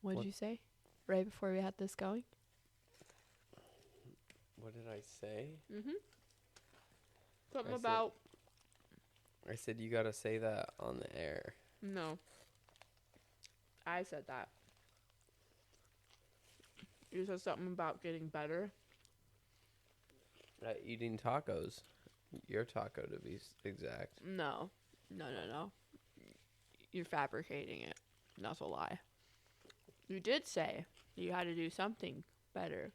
What did you say? Right before we had this going? What did I say? Mm-hmm. Something about... I said you gotta say that on the air. No. I said that. You said something about getting better. At eating tacos. Your taco, to be exact. No. No. You're fabricating it. That's a lie. You did say you had to do something better.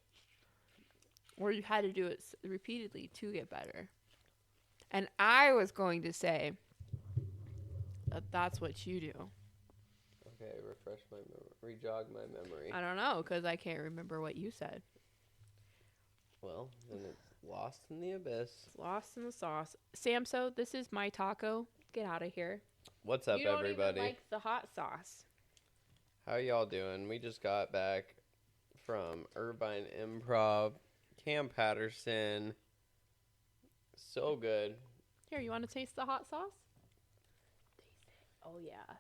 Or you had to do it repeatedly to get better. And I was going to say that that's what you do. Okay, refresh my memory. Re-jog my memory. I don't know, because I can't remember what you said. Well, then it's lost in the abyss. It's lost in the sauce. Samso, this is my taco. Get out of here. What's up, everybody? You don't even like the hot sauce. How y'all doing? We just got back from Irvine Improv. Kam Patterson. So good. Here, you want to taste the hot sauce? Taste it. Oh, yeah.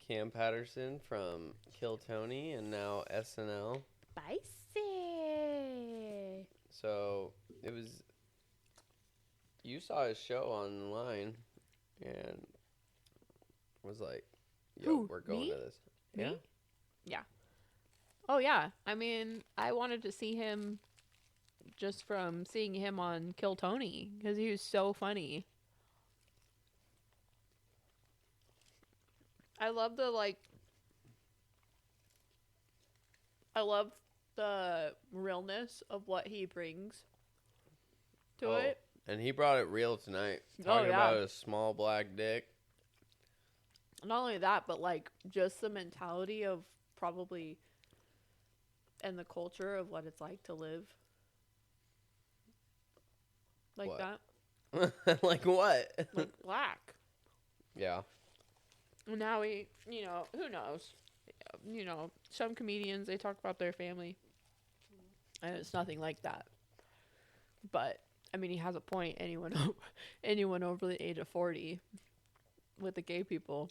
Kam Patterson from Kill Tony and now SNL. Spicy. So, it was... You saw his show online and was like, yo, Who, we're going me? to this. Me? Yeah? Yeah. Oh, yeah. I mean, I wanted to see him just from seeing him on Kill Tony because he was so funny. I love the realness of what he brings to it. And he brought it real tonight. Talking about a small black dick. Not only that, but just the mentality of probably and the culture of what it's like to live like what? that. Like what? Like black. Yeah. And now who knows? Some comedians, they talk about their family. And it's nothing like that. But, I mean, he has a point. Anyone over the age of 40 with the gay people,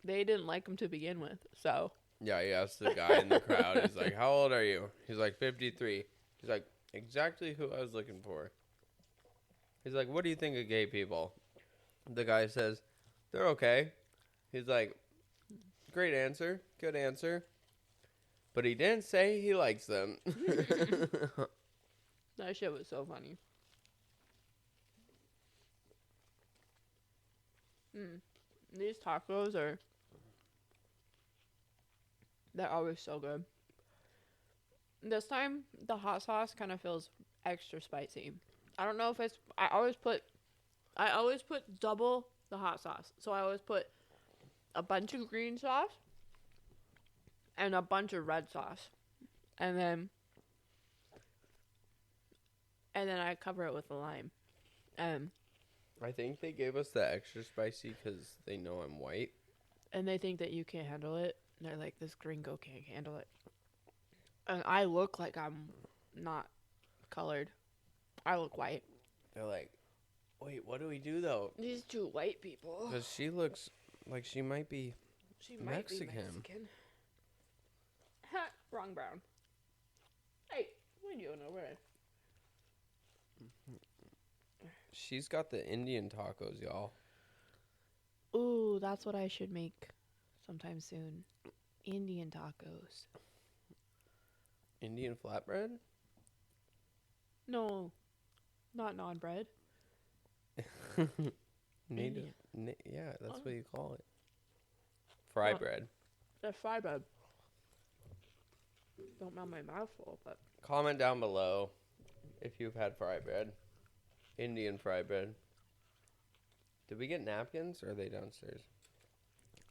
they didn't like him to begin with, so. Yeah, he asked the guy in the crowd. He's like, how old are you? He's like, 53. He's like, exactly who I was looking for. He's like, what do you think of gay people? The guy says, they're okay. He's like, great answer. Good answer. But he didn't say he likes them. That shit was so funny. These tacos they're always so good. This time, the hot sauce kind of feels extra spicy. I don't know if it's, I always put double the hot sauce. So I always put a bunch of green sauce and a bunch of red sauce. And then I cover it with a lime. I think they gave us the extra spicy because they know I'm white. And they think that you can't handle it. And they're like, this gringo can't handle it. And I look like I'm not colored. I look white. They're like, wait, what do we do though? These two white people. Because she looks like she might be Mexican. Ha, wrong brown. Hey, what are you doing over there? She's got the Indian tacos, y'all. Ooh, that's what I should make sometime soon. Indian tacos. Indian flatbread? No, not non-bread. Native. Yeah, that's what you call it. Fry bread. That's fry bread. Don't melt my mouth full, but... Comment down below if you've had fry bread. Indian fry bread. Did we get napkins or are they downstairs?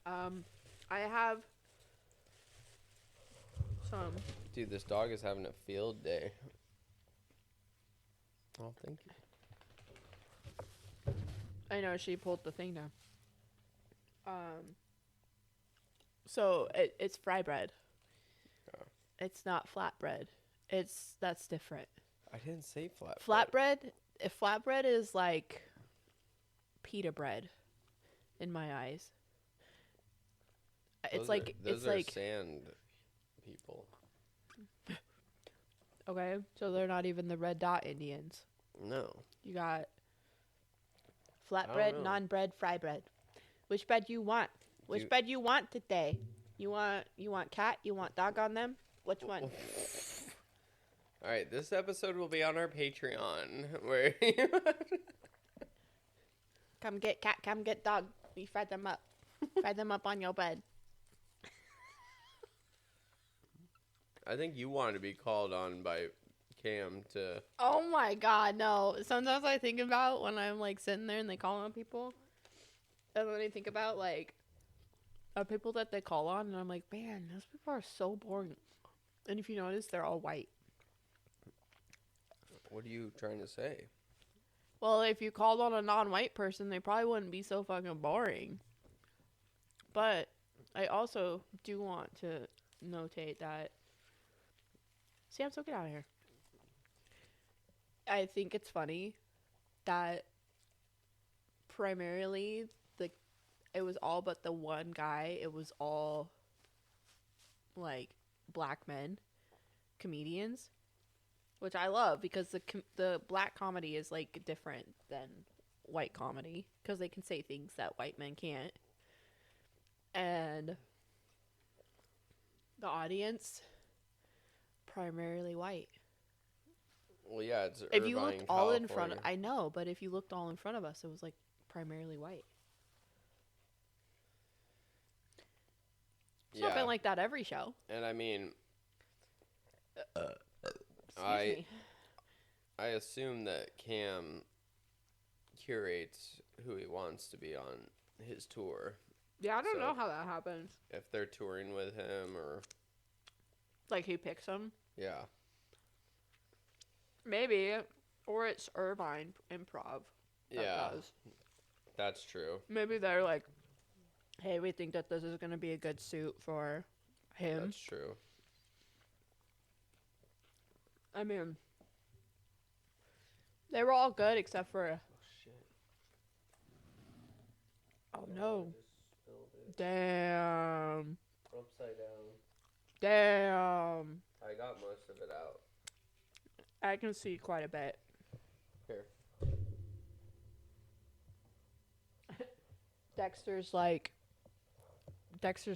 I have some. Dude, this dog is having a field day. Oh, thank you. I know, she pulled the thing down. So it's fry bread. Oh. It's not flatbread. That's different. I didn't say Flatbread. If flatbread is like pita bread, in my eyes. Those are sand. people. Okay, so they're not even the red dot Indians. No. You got I don't flatbread, know. non-bread, fry bread. Which bread you want? Which bread you want today? You want cat? You want dog on them? Which one? All right, this episode will be on our Patreon, where Come get cat, come get dog. We fry them up. Fry them up on your bed. I think you want to be called on by Cam to. Oh my god, no. Sometimes I think about when I'm like sitting there and they call on people. And then I think about like people that they call on and I'm like, man, those people are so boring. And if you notice, they're all white. What are you trying to say? Well, if you called on a non-white person, they probably wouldn't be so fucking boring. But I also do want to notate that. Sam, so get out of here. I think it's funny that primarily it was all but the one guy. It was all like black men, comedians, which I love because the black comedy is like different than white comedy because they can say things that white men can't. And the audience primarily white. Well, yeah, it's If you looked Irvine, all in front of, California. I know, but if you looked all in front of us, it was like primarily white. It's not been like that every show. And I mean, Excuse me. I assume that Cam curates who he wants to be on his tour. Yeah, I don't So- know how that happens. If they're touring with him or Like he picks them, yeah. maybe, or it's Irvine Improv. That Yeah, does. that's true. Maybe they're like, hey, we think that this is going to be a good suit for him. That's true. I mean, they were all good except for. Oh shit. Oh no. I just spilled it. Damn. Upside down. Damn. I got most of it out. I can see quite a bit. Here. Dexter's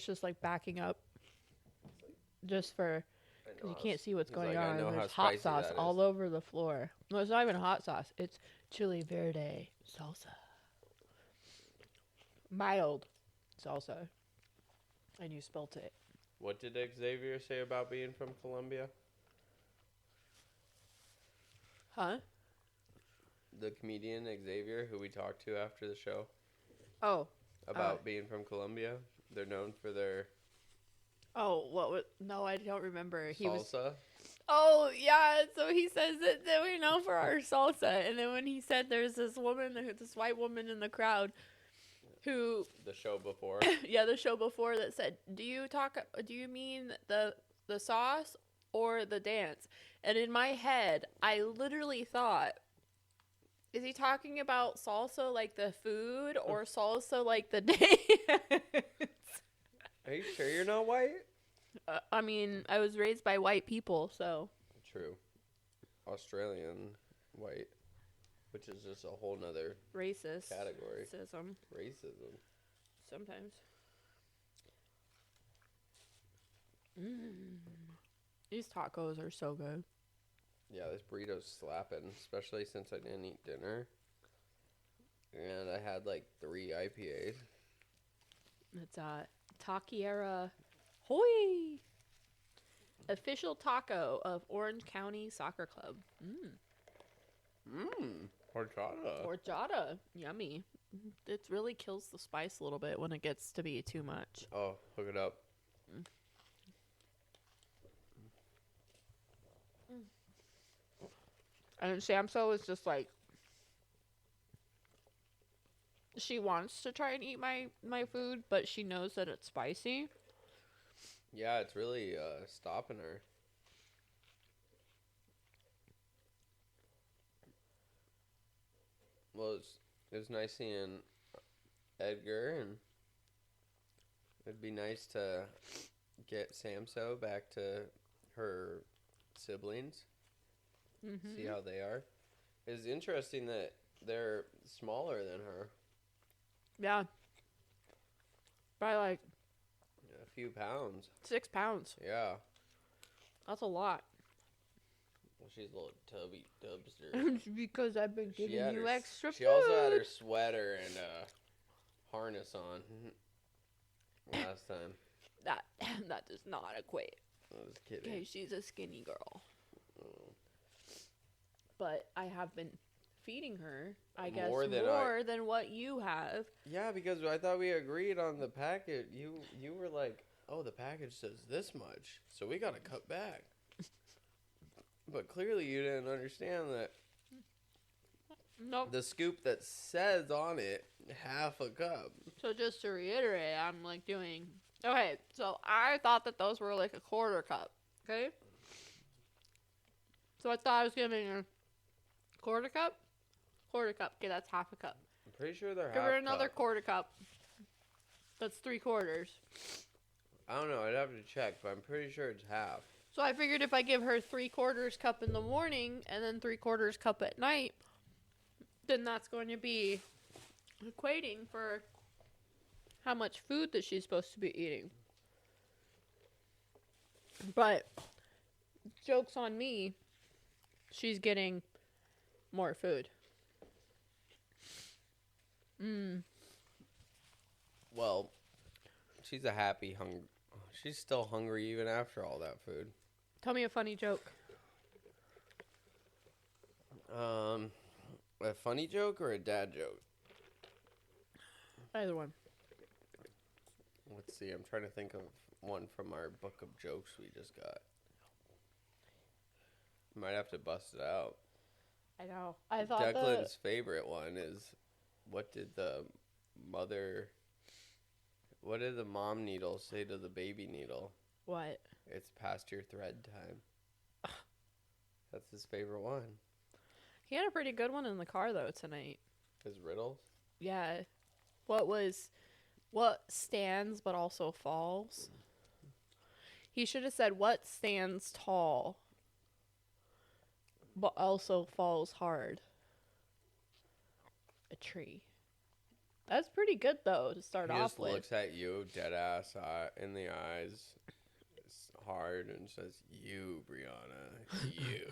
just like backing up. Just for. I Because know you can't see what's he's going like, I on. know how There's hot spicy sauce that all is. over the floor. No, it's not even hot sauce. It's chili verde salsa. Mild salsa. And you spilt it. What did Xavier say about being from Colombia? Huh? The comedian Xavier, who we talked to after the show, Oh. about being from Colombia. They're known for their Oh, what was... No, I don't remember. He was... salsa. Oh, yeah. So he says that we know for our salsa. And then when he said there's this woman, this white woman in the crowd who... The show before. Yeah, the show before that said, do you mean the sauce or the dance? And in my head, I literally thought, is he talking about salsa like the food or salsa like the dance? Are you sure you're not white? I mean, I was raised by white people, so. True. Australian white, which is just a whole nother Racist. category. Racism. Racism. Sometimes. These tacos are so good. Yeah, this burrito's slapping, especially since I didn't eat dinner. And I had like 3 IPAs. It's Taquiera Hoy! Official taco of Orange County Soccer Club. Horchata. Horchata. Yummy. It really kills the spice a little bit when it gets to be too much. Oh, hook it up. And Samso is just like, she wants to try and eat my food, but she knows that it's spicy. Yeah, it's really stopping her. Well, it was nice seeing Edgar, and it'd be nice to get Samso back to her siblings. Mm-hmm. See how they are. It's interesting that they're smaller than her. Yeah. By like A few pounds. 6 pounds. Yeah. That's a lot. Well, she's a little tubby dubster. Because I've been giving you extra She food. also had her sweater and harness on last time. That does not equate. I was kidding. Okay, she's a skinny girl. Oh. But I have been feeding her, I guess, More than what you have. Yeah, because I thought we agreed on the package. You were like, oh, the package says this much, so we got to cut back. But clearly you didn't understand that Nope. the scoop that says on it, half a cup. So just to reiterate, I'm like doing... Okay, so I thought that those were like a quarter cup, okay? So I thought I was giving her quarter cup. Okay, that's half a cup. I'm pretty sure they're half Give her another cup. quarter cup. That's 3/4. I don't know. I'd have to check, but I'm pretty sure it's half. So I figured if I give her 3/4 cup in the morning and then 3/4 cup at night, then that's going to be equating for how much food that she's supposed to be eating. But joke's on me, she's getting more food. Well, she's a happy She's still hungry even after all that food. Tell me a funny joke. A funny joke or a dad joke? Either one. Let's see. I'm trying to think of one from our book of jokes we just got. Might have to bust it out. I know. I thought Declan's favorite one is, what did the mom needle say to the baby needle? What? It's past your thread time. That's his favorite one. He had a pretty good one in the car though tonight. His riddles? Yeah. What stands but also falls? He should have said what stands tall but also falls hard. A tree. That's pretty good though to start He off just with. looks at you dead ass in the eyes. It's hard and says, "You, Brianna, you."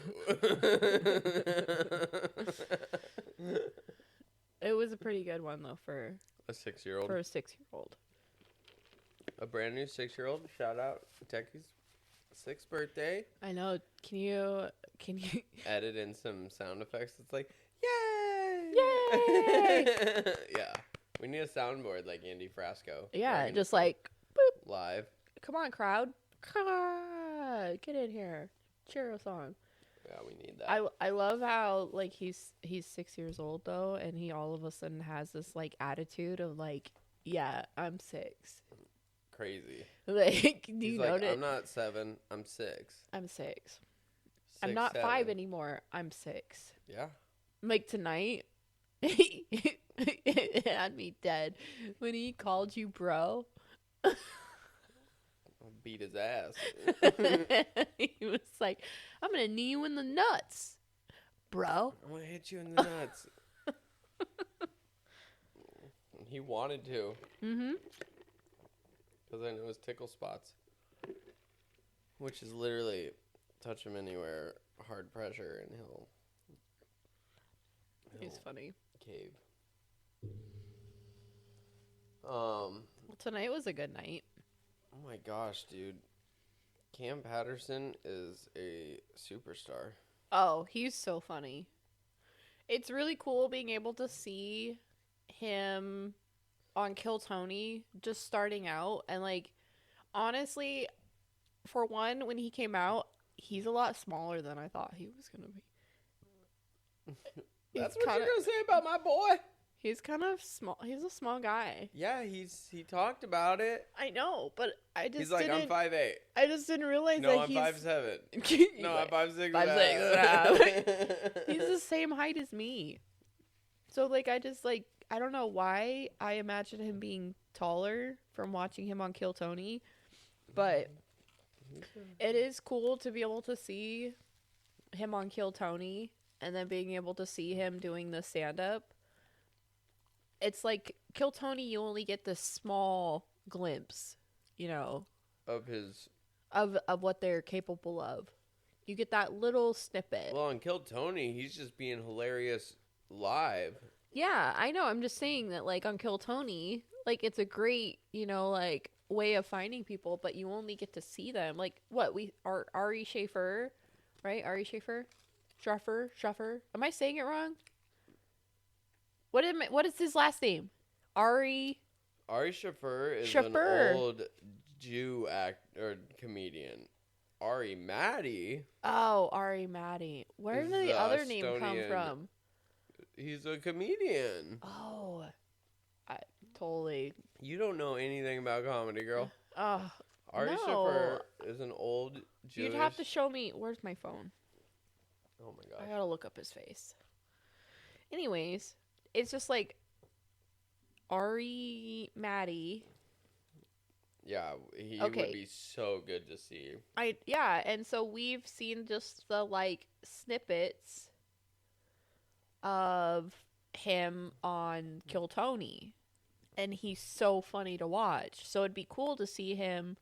It was a pretty good one though for A 6-year-old. a 6-year-old. A brand new 6-year-old. Shout out Techie's 6th birthday. I know. Can you Edit in some sound effects. It's like, yay! Yay! Yeah. We need a soundboard like Andy Frasco. Yeah, just like boop. live. Come on, crowd. Get in here. Cheer us on. Yeah, we need that. I love how like he's 6 years old though, and he all of a sudden has this like attitude of like, yeah, I'm 6. Crazy. Like, do He's you like, notice? I'm not 7. I'm 6. I'm 6. 6, I'm not 7. 5 anymore. I'm 6. Yeah. Like tonight, it had me dead when he called you bro. I'll beat his ass. He was like, I'm gonna knee you in the nuts, bro. I'm gonna hit you in the nuts. He wanted to. Mm-hmm. Because I know his tickle spots. Which is literally touch him anywhere, hard pressure, and he'll He's funny. cave. Well, tonight was a good night. Oh my gosh, dude. Kam Patterson is a superstar. Oh, he's so funny. It's really cool being able to see him on Kill Tony just starting out. And, like, honestly, for one, when he came out, he's a lot smaller than I thought he was going to be. That's what you're going to say about my boy? He's kind of small. He's a small guy. Yeah, he talked about it. I know, but I just He's like, didn't... I'm 5'8". I just didn't realize No, that I'm he's... 5'7". No, I'm 5'6". 5'6". He's the same height as me. So, like, I just, like, I don't know why I imagine him being taller from watching him on Kill Tony. But It is cool to be able to see him on Kill Tony and then being able to see him doing the stand-up. It's like Kill Tony, you only get this small glimpse, you know, Of his... of what they're capable of. You get that little snippet. Well, on Kill Tony, he's just being hilarious live. Yeah, I know. I'm just saying that, like, on Kill Tony, like, it's a great, you know, like, way of finding people, but you only get to see them. Like, what, Ari Schaefer, right? Ari Schaefer? Schaffer? Am I saying it wrong? What is his last name? Ari Schaffer is Schaffer. an old Jew comedian. Ari Maddie. Oh, Ari Maddie. Where Is did the the other name come Estonian- from? He's a comedian. Oh, I totally. You don't know anything about comedy, girl. Oh, Ari no. Schaffer is an old Jewish... You'd have to show me. Where's my phone? Oh my I gosh. gotta look up his face. Anyways, it's just like Ari Maddie. Yeah, he Okay. would be so good to see. And so we've seen just the like snippets of him on Kill Tony, and he's so funny to watch. So it'd be cool to see him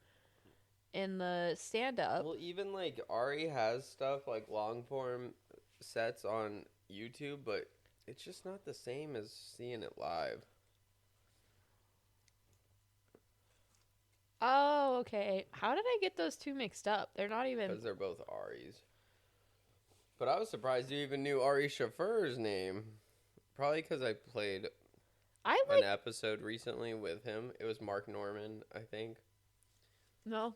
in the stand-up. Well, even like Ari has stuff like long form sets on YouTube, but it's just not the same as seeing it live. Oh, okay. How did I get those two mixed up? They're not even. Because they're both Ari's. But I was surprised you even knew Ari Schaffer's name. Probably because I played I like. an episode recently with him. It was Mark Norman, I think. No,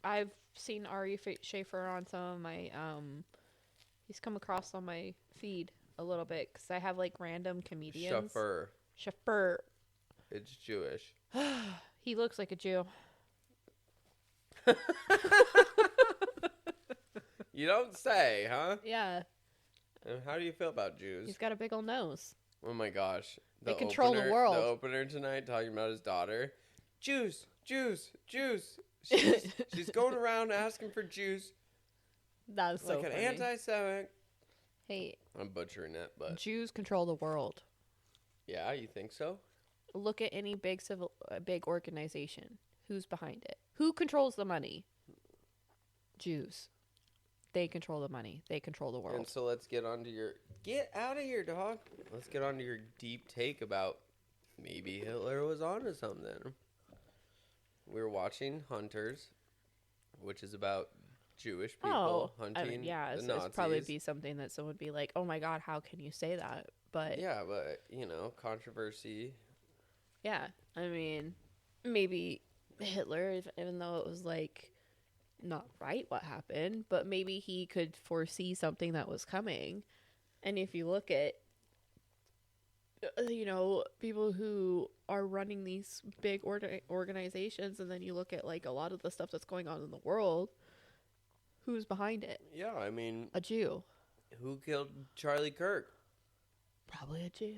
I've seen Ari Schaefer on some of my. He's come across on my feed a little bit because I have like random comedians. Schaffer. It's Jewish. He looks like a Jew. You don't say, huh? Yeah, And how do you feel about Jews? he's got a big old nose. Oh my gosh. They control the world. The opener tonight talking about his daughter. Jews. She's going around asking for Jews. That was so Like an funny. anti-Semitic. Hey, I'm butchering it, but Jews control the world. yeah, you think so? Look at any big organization. Who's behind it? Who controls the money? Jews. They control the money. They control the world. And so let's get on to your... Get out of here, dog. Let's get on to your deep take about maybe Hitler was onto something. We were watching Hunters, which is about Jewish people hunting yeah, the so Nazis. it'd probably be something that someone would be like, "Oh my God, how can you say that?" But Yeah, but, you know, controversy. yeah, I mean, maybe Hitler, even though it was like not right what happened, but maybe he could foresee something that was coming. And if you look at, you know, people who are running these big organizations, and then you look at like a lot of the stuff that's going on in the world, who's behind it? Yeah, I mean, A Jew. who killed Charlie Kirk? Probably a Jew.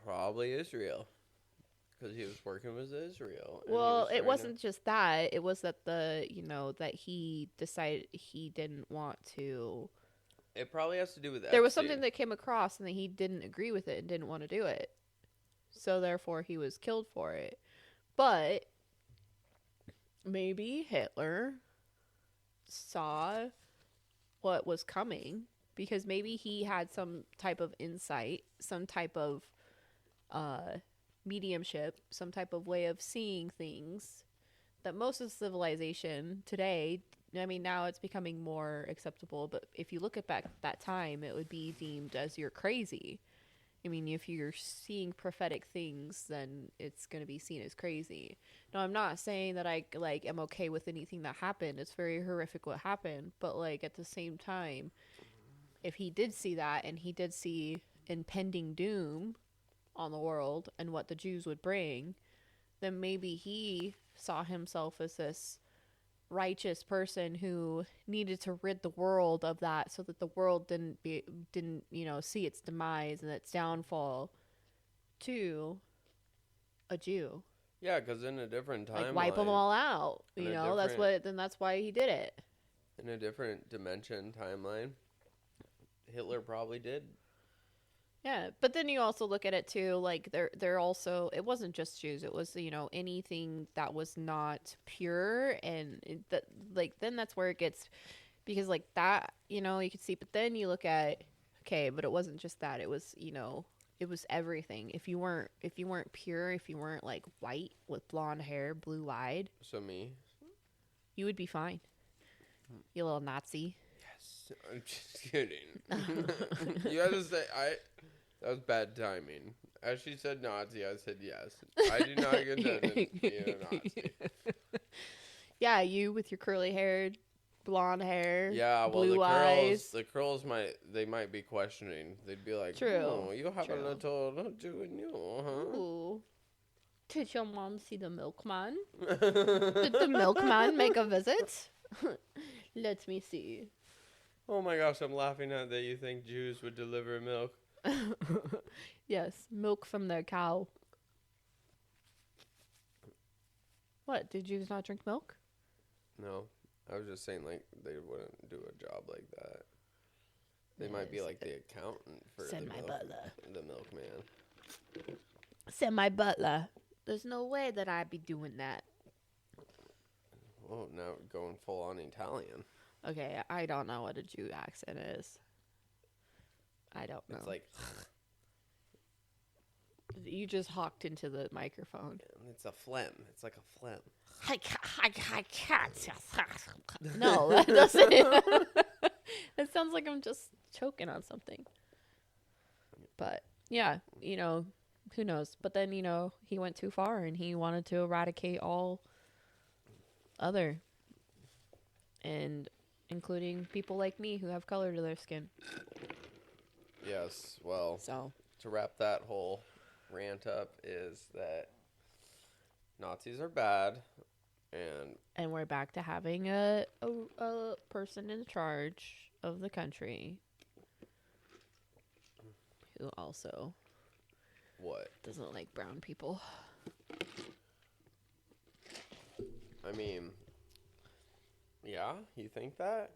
Probably Israel. Because he was working with Israel. and he Well, was trying it to- wasn't just that. It was that that he decided he didn't want to. It probably has to do with There was Epstein. something that came across and that he didn't agree with it and didn't want to do it. So therefore he was killed for it. But maybe Hitler saw what was coming because maybe he had some type of insight, some type of mediumship, some type of way of seeing things that most of civilization today, I mean, now it's becoming more acceptable, but if you look at back that time, it would be deemed as you're crazy. I mean, if you're seeing prophetic things, then it's going to be seen as crazy. Now, I'm not saying that I like am okay with anything that happened. It's very horrific what happened, but like at the same time, if he did see that and he did see impending doom on the world and what the Jews would bring, then maybe he saw himself as this righteous person who needed to rid the world of that so that the world didn't see its demise and its downfall to a Jew. Yeah, because in a different timeline, like wipe them all out. In You a know, that's why he did it. in a different dimension timeline, Hitler probably did. Yeah, but then you also look at it too, like they're also, it wasn't just Jews, it was, you know, anything that was not pure, and that, like, then that's where it gets, because like that, you know, you could see, but then you look at, okay, but it wasn't just that, it was, you know, it was everything. If you weren't pure, if you weren't like white with blonde hair, blue eyed, So me. you would be fine. You little Nazi. Yes, I'm just kidding. You had to say that was bad timing. As she said Nazi, I said yes. I do not condone being a Nazi. Yeah, you with your curly haired, blonde hair, Yeah, well, blue eyes. the curls might be questioning. They'd be like, True. "Oh, you have True. a little Jew in you, huh?" Ooh. Did your mom see the milkman? Did the milkman make a visit? Let me see. Oh my gosh, I'm laughing at that you think Jews would deliver milk. Yes, milk from their cow. What, did Jews not drink milk? No, I was just saying, like, they wouldn't do a job like that. They might be Yes. like the accountant for Send my butler. the milkman. Send my butler. There's no way that I'd be doing that. Oh, now going full on Italian. Okay, I don't know what a Jew accent is. I don't know. It's like, You just hawked into the microphone. it's a phlegm. It's like a phlegm. I can't. No, that doesn't. It sounds like I'm just choking on something. But yeah, you know, who knows? But then, you know, he went too far and he wanted to eradicate all other, and including people like me who have color to their skin. Yes, well, So to wrap that whole rant up is that Nazis are bad, and we're back to having a person in charge of the country who also what? doesn't like brown people. I mean, yeah, you think that?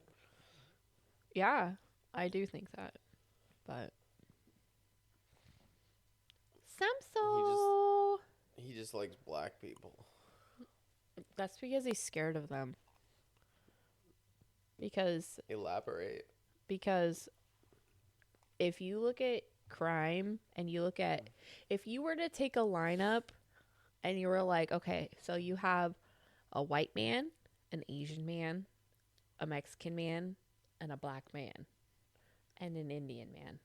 Yeah, I do think that. But Samso, He just likes black people. that's because he's scared of them. Because Elaborate. if you look at crime and you look at, if you were to take a lineup and you were like, okay, so you have a white man, an Asian man, a Mexican man, and a black man, and an Indian man,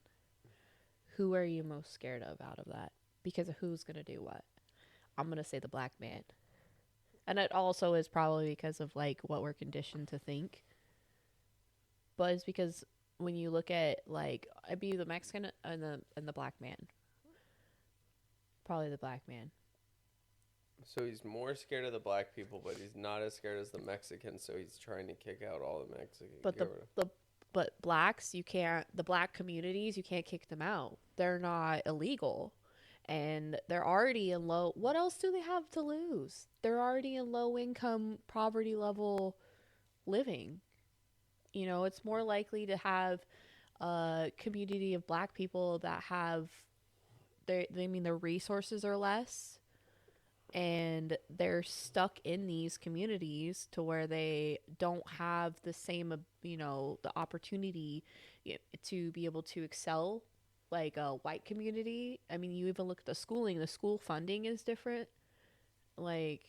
who are you most scared of out of that? Because of who's going to do what? I'm going to say the black man. And it also is probably because of like what we're conditioned to think. But it's because when you look at, like, I'd be the Mexican and the black man. Probably the black man. So he's more scared of the black people, but he's not as scared as the Mexicans, so he's trying to kick out all the Mexicans. But but blacks, you can't, the black communities, you can't kick them out. They're not illegal. And they're already in low, what else do they have to lose? They're already in low income, poverty level living. You know, it's more likely to have a community of black people that have, their resources are less, and they're stuck in these communities to where they don't have the same, you know, the opportunity to be able to excel like a white community. I mean, you even look at the schooling, the school funding is different. Like,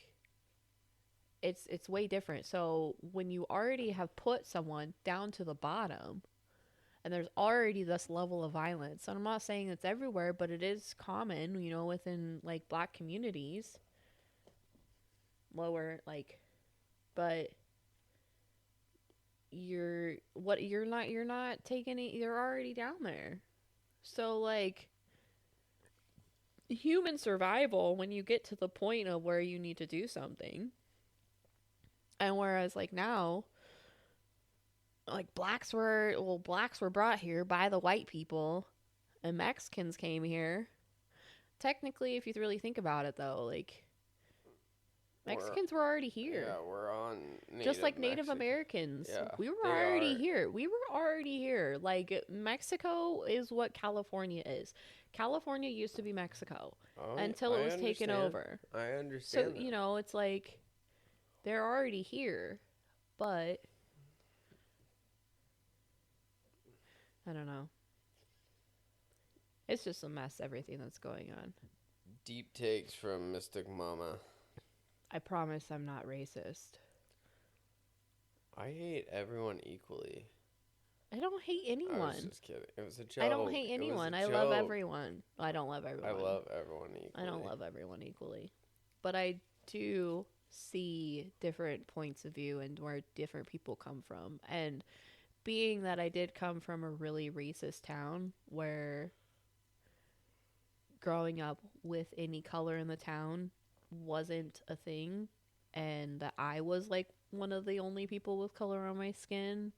it's way different. So when you already have put someone down to the bottom, and there's already this level of violence, and I'm not saying it's everywhere, but it is common, you know, within like black communities, lower, like, but you're not taking it, you're already down there. So like, human survival, when you get to the point of where you need to do something, and whereas like now, like blacks were brought here by the white people, and Mexicans came here. Technically, if you really think about it though, like, Mexicans were already here. Yeah, we're on Just like Native Americans. Yeah, we were already here. We were already here. Like, Mexico is what California is. California used to be Mexico until it was taken over. I understand. So, you know, it's like they're already here, but I don't know. It's just a mess, everything that's going on. Deep takes from Mystic Mama. I promise I'm not racist. I hate everyone equally. I don't hate anyone. I was just kidding. It was a joke. I don't hate anyone. I love everyone. I don't love everyone. I love everyone equally. I don't love everyone equally. But I do see different points of view and where different people come from. And being that I did come from a really racist town where growing up with any color in the town wasn't a thing, and that I was like one of the only people with color on my skin,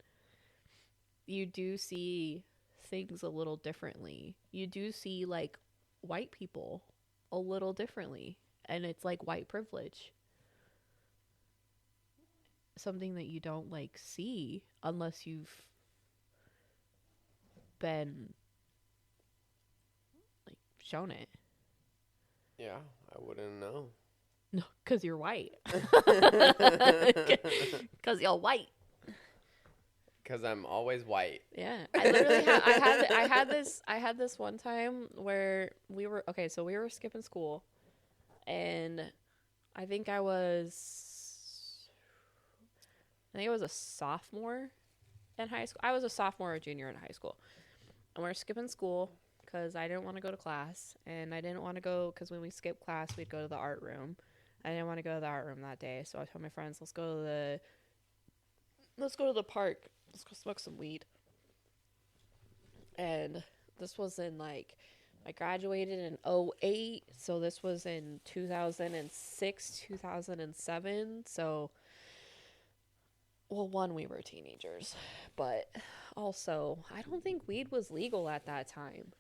you do see things a little differently. You do see like white people a little differently, and it's like white privilege. Something that you don't like see unless you've been like shown it. Yeah, I wouldn't know. No, because you're white. Because you're white. Because I'm always white. Yeah, I literally I had this one time where we were skipping school, and I think I was a sophomore in high school. I was a sophomore or junior in high school, and we were skipping school because I didn't want to go to class, and I didn't want to go because when we skipped class, we'd go to the art room. I didn't want to go to the art room that day, so I told my friends, let's go to the park. Let's go smoke some weed. And this was in I graduated in 2008, so this was in 2006, 2007. So, well, one, we were teenagers, but also, I don't think weed was legal at that time.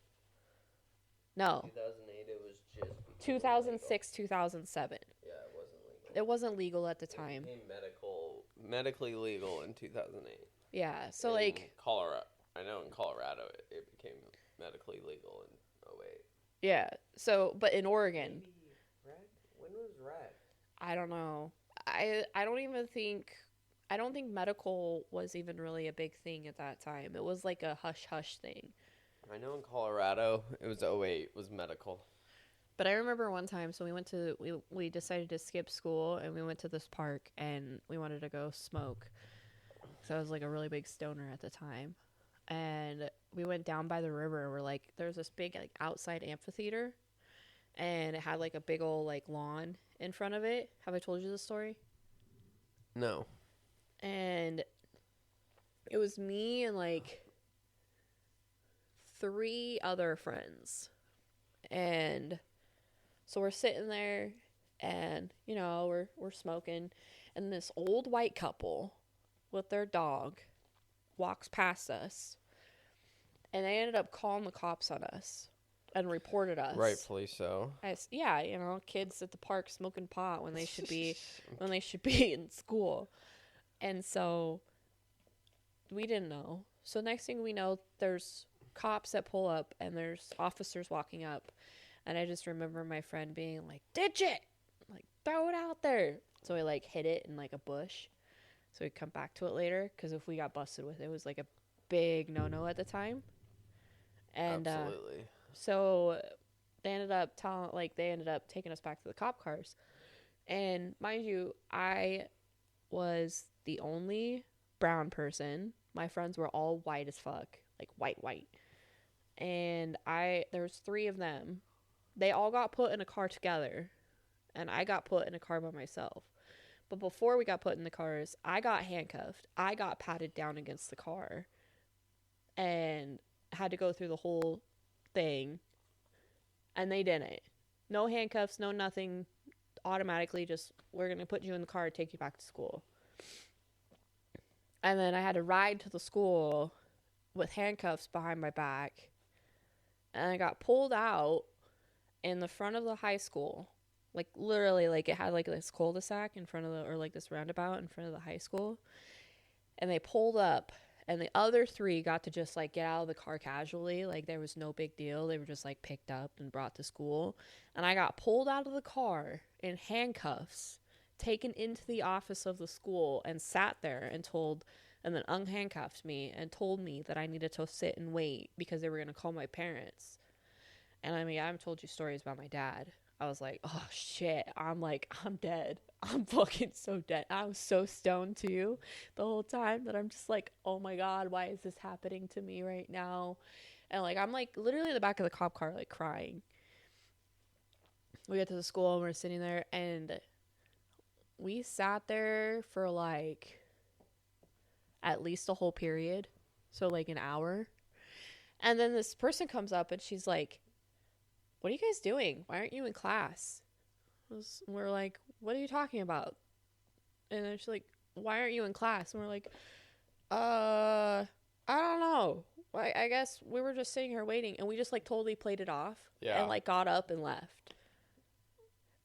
No. 2008, it was just 2006, 2007. Yeah, it wasn't legal. It wasn't legal at the time. It became medically legal in 2008. Yeah, so in Colorado, I know in Colorado it became medically legal in 2008. Yeah, so, but in Oregon. Maybe red? When was red? I don't know. I don't think medical was even really a big thing at that time. It was like a hush-hush thing. I know in Colorado, it was 2008, was medical. But I remember one time, so we decided to skip school, and we went to this park, and we wanted to go smoke. So I was like a really big stoner at the time. And we went down by the river, and we're like, there's this big like outside amphitheater, and it had like a big old like lawn in front of it. Have I told you this story? No. And it was me and like 3 other friends. And so we're sitting there, and you know, we're smoking, and this old white couple with their dog walks past us, and they ended up calling the cops on us and reported us. Rightfully so. Yeah, you know, kids at the park smoking pot when they should be in school. And so we didn't know. So next thing we know, there's cops that pull up, and there's officers walking up. And I just remember my friend being like, ditch it! Like, throw it out there! So I like hid it in like a bush. So we'd come back to it later, because if we got busted with it, it was like a big no-no at the time. And absolutely. So they ended up taking us back to the cop cars. And mind you, I was the only brown person. My friends were all white as fuck, like white. And there was 3 of them. They all got put in a car together, and I got put in a car by myself. But before we got put in the cars, I got handcuffed. I got patted down against the car and had to go through the whole thing. And they didn't. No handcuffs, no nothing. Automatically just, we're going to put you in the car and take you back to school. And then I had to ride to the school with handcuffs behind my back. And I got pulled out in the front of the high school like literally, like it had like this cul-de-sac in front of the, or like this roundabout in front of the high school. And they pulled up, and the other three got to just like get out of the car casually. Like there was no big deal. They were just like picked up and brought to school. And I got pulled out of the car in handcuffs, taken into the office of the school, and sat there and then unhandcuffed me and told me that I needed to sit and wait because they were going to call my parents. And I mean, I've told you stories about my dad. I was like, oh shit. I'm like, I'm dead. I'm fucking so dead. I was so stoned too the whole time that I'm just like, oh my God, why is this happening to me right now? And like, I'm like literally in the back of the cop car, like crying. We get to the school and we're sitting there, and we sat there for like at least a whole period. So like an hour. And then this person comes up and she's like, what are you guys doing? Why aren't you in class? We're like, what are you talking about? And then she's like, why aren't you in class? And we're like, I don't know. I guess we were just sitting here waiting, and we just like totally played it off. Yeah. And like got up and left.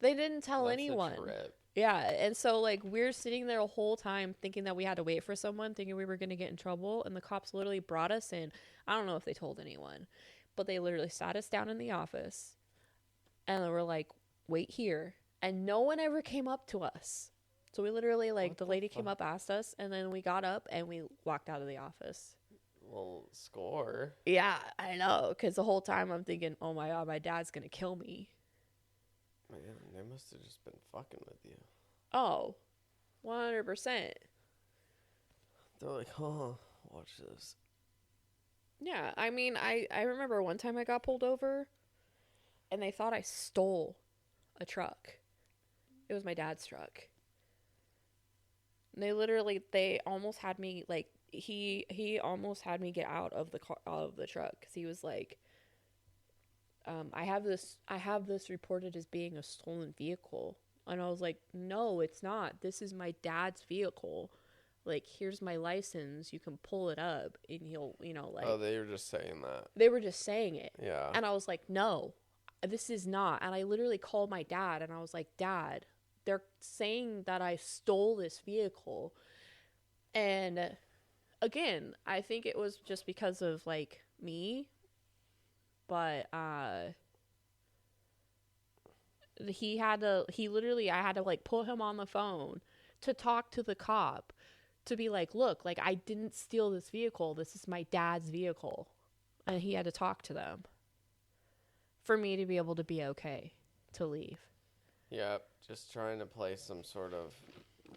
They didn't tell That's anyone. A trip. Yeah, and so like we're sitting there the whole time thinking that we had to wait for someone, thinking we were going to get in trouble, and the cops literally brought us in. I don't know if they told anyone, but they literally sat us down in the office, and they were like, wait here. And no one ever came up to us. So we literally, like, the lady came up, asked us, and then we got up and we walked out of the office. Well, score. Yeah, I know, because the whole time I'm thinking, oh my God, my dad's going to kill me. Man, they must have just been fucking with you. Oh, 100%. They're like, huh, watch this. Yeah, I mean, I remember one time I got pulled over, and they thought I stole a truck. It was my dad's truck. And they almost had me, like, he almost had me get out of the car, out of the truck, because he was like, I have this reported as being a stolen vehicle. And I was like, no, it's not. This is my dad's vehicle. Like, here's my license. You can pull it up, and he'll, like. Oh, they were just saying that. They were just saying it. Yeah. And I was like, no, this is not. And I literally called my dad, and I was like, Dad, they're saying that I stole this vehicle. And again, I think it was just because of, like, me. But, I had to, like, pull him on the phone to talk to the cop, to be like, look, like, I didn't steal this vehicle. This is my dad's vehicle. And he had to talk to them for me to be able to be okay to leave. Yep, just trying to play some sort of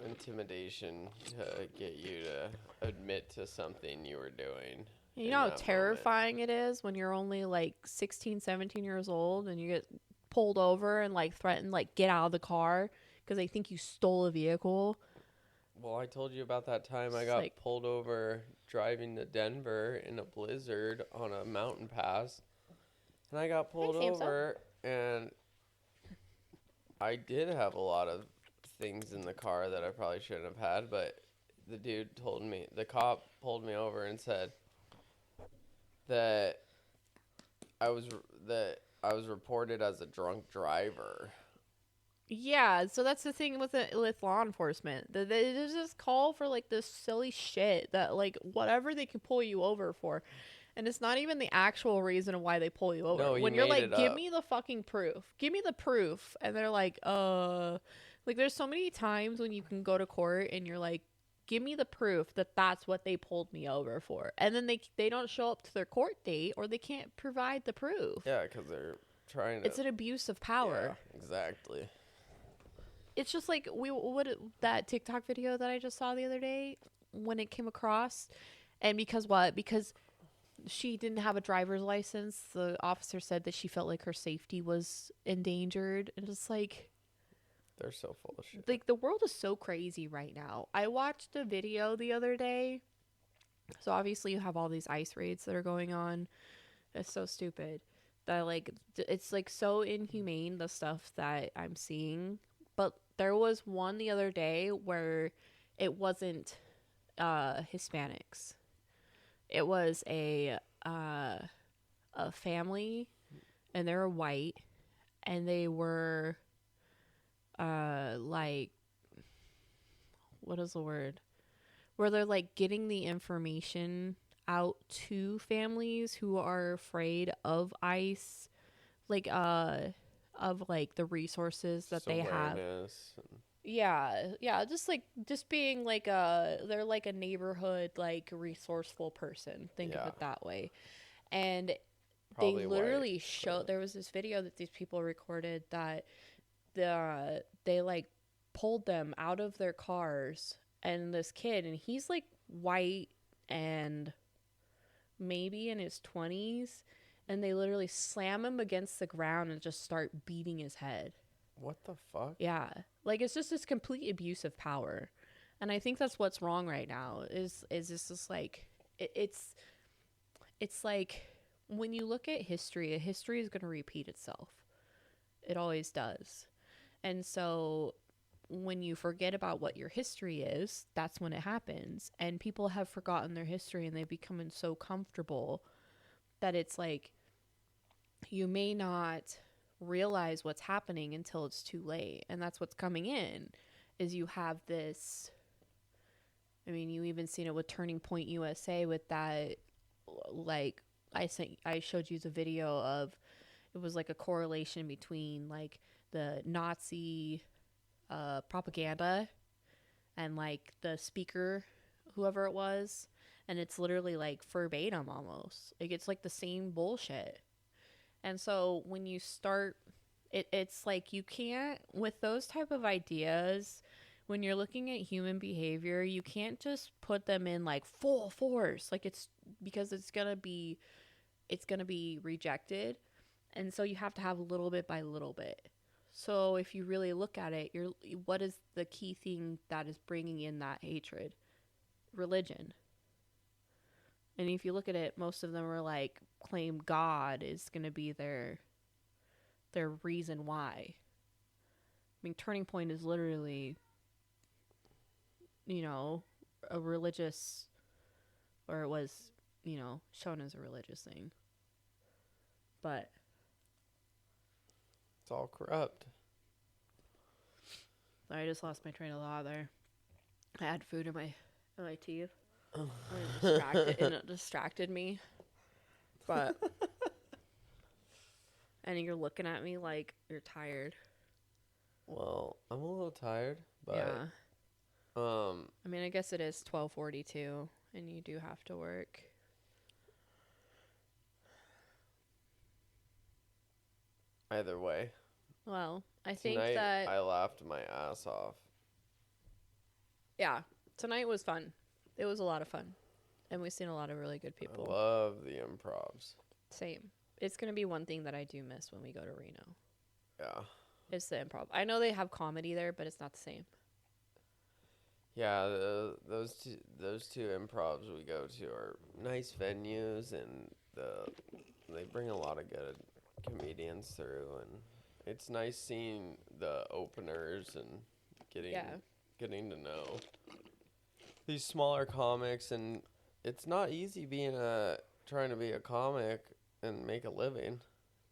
intimidation to get you to admit to something you were doing. You know how terrifying it is when you're only like 16, 17 years old and you get pulled over and like threatened, like, get out of the car because they think you stole a vehicle. Well, I told you about that time I got pulled over driving to Denver in a blizzard on a mountain pass. And I got pulled over, and I did have a lot of things in the car that I probably shouldn't have had, but the cop pulled me over and said that I was reported as a drunk driver. Yeah, so that's the thing with law enforcement. They just call for, like, this silly shit that, like, whatever they can pull you over for. And it's not even the actual reason of why they pull you over. No, when you're like, give me the fucking proof. Give me the proof. And they're like, like, there's so many times when you can go to court and you're like, give me the proof that that's what they pulled me over for. And then they don't show up to their court date, or they can't provide the proof. Yeah, because they're trying to... It's an abuse of power. Yeah, exactly. It's just like that TikTok video that I just saw the other day when it came across. And because she didn't have a driver's license, the officer said that she felt like her safety was endangered. And it's like... They're so full of shit. Like, the world is so crazy right now. I watched a video the other day. So, obviously, you have all these ICE raids that are going on. It's so stupid. That, like, it's, like, so inhumane, the stuff that I'm seeing. But there was one the other day where it wasn't Hispanics. It was a family, and they were white, and they were like, what is the word? Where they're like getting the information out to families who are afraid of ICE, like of like the resources that Just they have. awareness and- Yeah, just being like they're like a neighborhood like resourcely person. Think of Yeah. it that way. And Probably they white, literally showed but- there was this video that these people recorded that they like pulled them out of their cars, and this kid, and he's like white and maybe in his 20s, and they literally slam him against the ground and just start beating his head. What the fuck? Yeah. Like, it's just this complete abuse of power. And I think that's what's wrong right now is just like it's like when you look at history is going to repeat itself. It always does. And so when you forget about what your history is, that's when it happens. And people have forgotten their history, and they've become so comfortable that it's like you may not realize what's happening until it's too late. And that's what's coming in is you have this, I mean, you even seen it with Turning Point USA with that, like I showed you the video of, it was like a correlation between like the Nazi propaganda and like the speaker, whoever it was, and it's literally like verbatim almost. Like it's like the same bullshit. And so when you start, it's like you can't, with those type of ideas, when you're looking at human behavior, you can't just put them in like full force. Like it's because it's going to be rejected. And so you have to have little bit by little bit. So if you really look at it, what is the key thing that is bringing in that hatred? Religion. And if you look at it, most of them are like claim God is going to be their reason why. I mean, Turning Point is literally, you know, a religious, or it was, you know, shown as a religious thing. But It's all corrupt. I just lost my train of thought there. I had food in my teeth. And it distracted me. But and you're looking at me like you're tired. Well, I'm a little tired, but Yeah. I I mean, I guess it is 12:42 and you do have to work. either way. Well, I think Tonight, that I laughed my ass off. yeah, tonight was fun. It was a lot of fun. And we've seen a lot of really good people. I love the improvs. Same. It's going to be one thing that I do miss when we go to Reno. Yeah. It's the improv. I know they have comedy there, but it's not the same. Yeah, those two improvs we go to are nice venues, and they bring a lot of good comedians through, and it's nice seeing the openers and getting to know these smaller comics. And it's not easy trying to be a comic and make a living.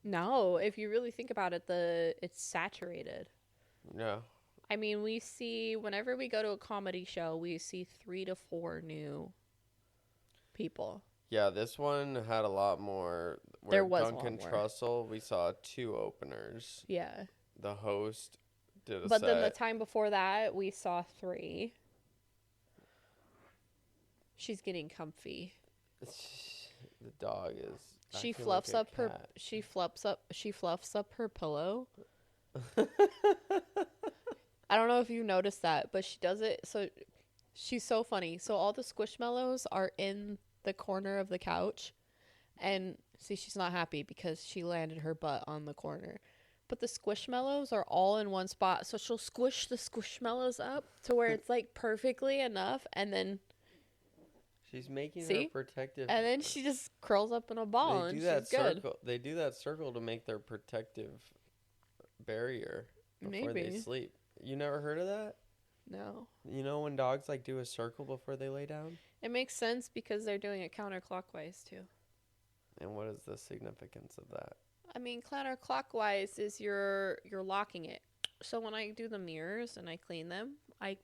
No, if you really think about it, it's saturated. Yeah. I mean, we see, whenever we go to a comedy show, we see 3 to 4 new people. Yeah, this one had a lot more. There was Duncan a lot more. Trussell, we saw 2 openers. Yeah. The host did a But set. then the time before that, we saw 3. She's getting comfy. The dog is. She acting fluffs like a up her cat. she fluffs up her pillow. I don't know if you noticed that, but she does it so she's so funny. So all the Squishmallows are in the corner of the couch, and see, she's not happy because she landed her butt on the corner. But the Squishmallows are all in one spot, so she'll squish the Squishmallows up to where it's like perfectly enough, and then She's making See? her protective. and then she just curls up in a ball, They and do that she's good. circle. They do that circle to make their protective barrier before they Maybe. sleep. You never heard of that? No. You know when dogs like do a circle before they lay down? It makes sense because they're doing it counterclockwise too. And what is the significance of that? I mean, counterclockwise is you're locking it. So when I do the mirrors and I clean them in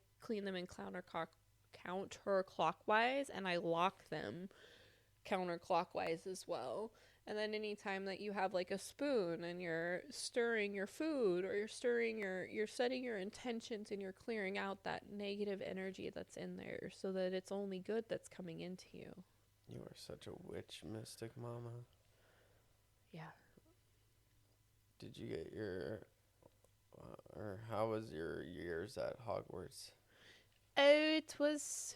counterclockwise, and I lock them counterclockwise as well. And then anytime that you have like a spoon and you're stirring your food, or you're setting your intentions, and you're clearing out that negative energy that's in there, so that it's only good that's coming into you. You are such a witch mystic, Mama. Yeah. Did you get your, or how was your years at Hogwarts? Oh, it was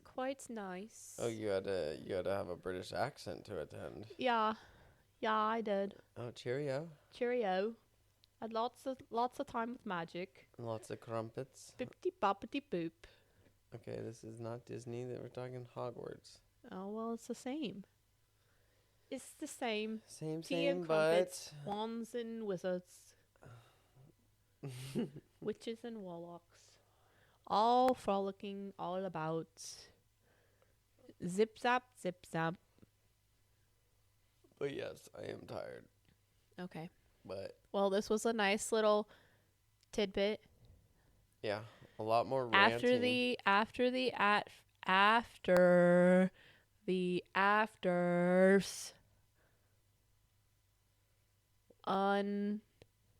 quite nice. Oh, you had to have a British accent to attend. Yeah, I did. Oh, cheerio. Cheerio. Had lots of time with magic. Lots of crumpets. Bippity boppity boop. Okay, this is not Disney. That we're talking Hogwarts. Oh well, it's the same. It's the same. Same, Tea and crumpets, wands and wizards, witches and warlocks, all frolicking, all about. Zip zap, zip zap. But yes, I am tired. Okay. But well, this was a nice little tidbit. Yeah, a lot more After ranting. after the afters.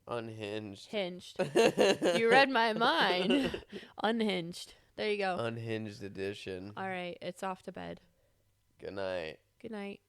Unhinged. You read my mind. Unhinged. There you go. Unhinged edition. All right, it's off to bed. Good night. Good night.